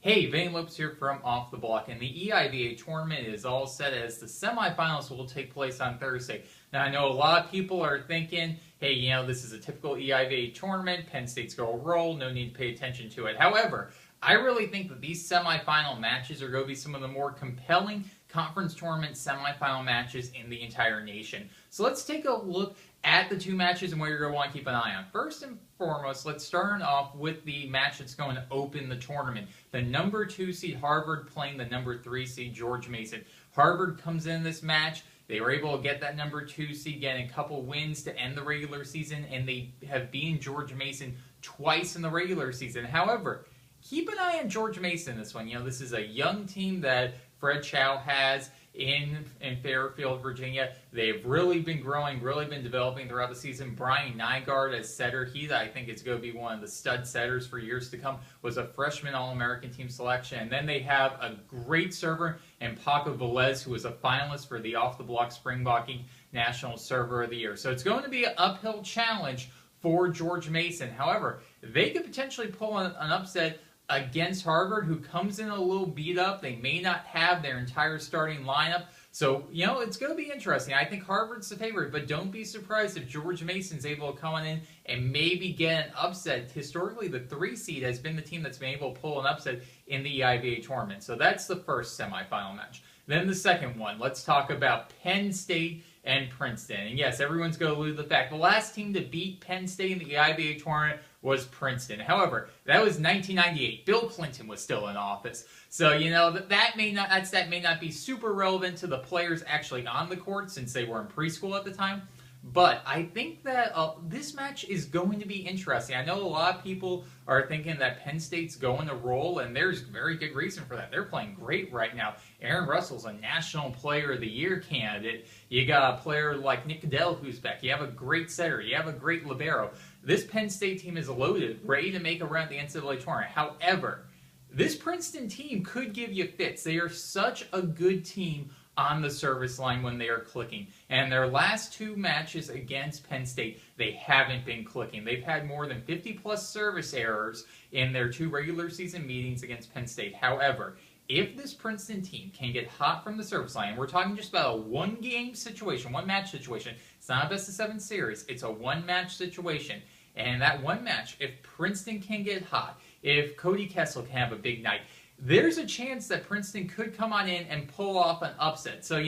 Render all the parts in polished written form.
Hey, Vane Lopes here from Off the Block, and the EIVA Tournament is all set as the semifinals will take place on Thursday. Now, I know a lot of people are thinking, hey, this is a typical EIVA tournament, Penn State's going to roll, no need to pay attention to it. However, I really think that these semifinal matches are going to be some of the more compelling conference tournament semifinal matches in the entire nation. So let's take a look at the two matches and what you're going to want to keep an eye on. First and foremost, let's start off with the match that's going to open the tournament. The number 2 seed Harvard playing the number 3 seed George Mason. Harvard comes in this match. They were able to get that number 2 seed, getting a couple wins to end the regular season, and they have beaten George Mason twice in the regular season. However, keep an eye on George Mason this one. This is a young team that Fred Chow has in Fairfield, Virginia. They've really been growing, really been developing throughout the season. Brian Nygaard as setter, he I think is going to be one of the stud setters for years to come, was a freshman All-American team selection. And then they have a great server in Paco Velez, who was a finalist for the Off the Block Springboking National Server of the Year. So it's going to be an uphill challenge for George Mason. However, they could potentially pull an upset against Harvard, who comes in a little beat up. They may not have their entire starting lineup. So, it's going to be interesting. I think Harvard's the favorite, but don't be surprised if George Mason's able to come in and maybe get an upset. Historically, the 3 seed has been the team that's been able to pull an upset in the EIVA tournament. So that's the first semifinal match. Then the second one, let's talk about Penn State and Princeton. And yes, everyone's going to allude to the fact the last team to beat Penn State in the EIVA tournament was Princeton. However, that was 1998. Bill Clinton was still in office. So, that may not be super relevant to the players actually on the court since they were in preschool at the time. But I think that this match is going to be interesting. I know a lot of people are thinking that Penn State's going to roll, and there's very good reason for that. They're playing great right now. Aaron Russell's a National Player of the Year candidate. You got a player like Nick Cadell who's back. You have a great setter. You have a great libero. This Penn State team is loaded, ready to make a run at the NCAA tournament. However, this Princeton team could give you fits. They are such a good team on the service line when they are clicking. And their last 2 matches against Penn State, they haven't been clicking. They've had more than 50-plus service errors in their 2 regular season meetings against Penn State. However, if this Princeton team can get hot from the service line, we're talking just about a one-game situation, one-match situation. It's not a best-of-7 series. It's a one-match situation. And that one match, if Princeton can get hot, if Cody Kessel can have a big night, there's a chance that Princeton could come on in and pull off an upset. So,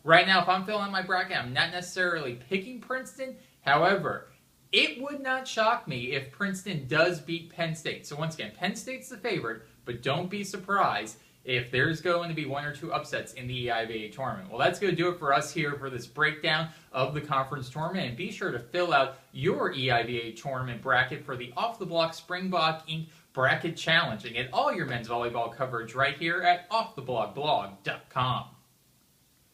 right now, if I'm filling out my bracket, I'm not necessarily picking Princeton. However, it would not shock me if Princeton does beat Penn State. So, once again, Penn State's the favorite, but don't be surprised if there's going to be 1 or 2 upsets in the EIVA tournament. Well, that's going to do it for us here for this breakdown of the conference tournament. And be sure to fill out your EIVA tournament bracket for the Off the Block Springbok Inc. Bracket Challenge and get all your men's volleyball coverage right here at offtheblockblog.com.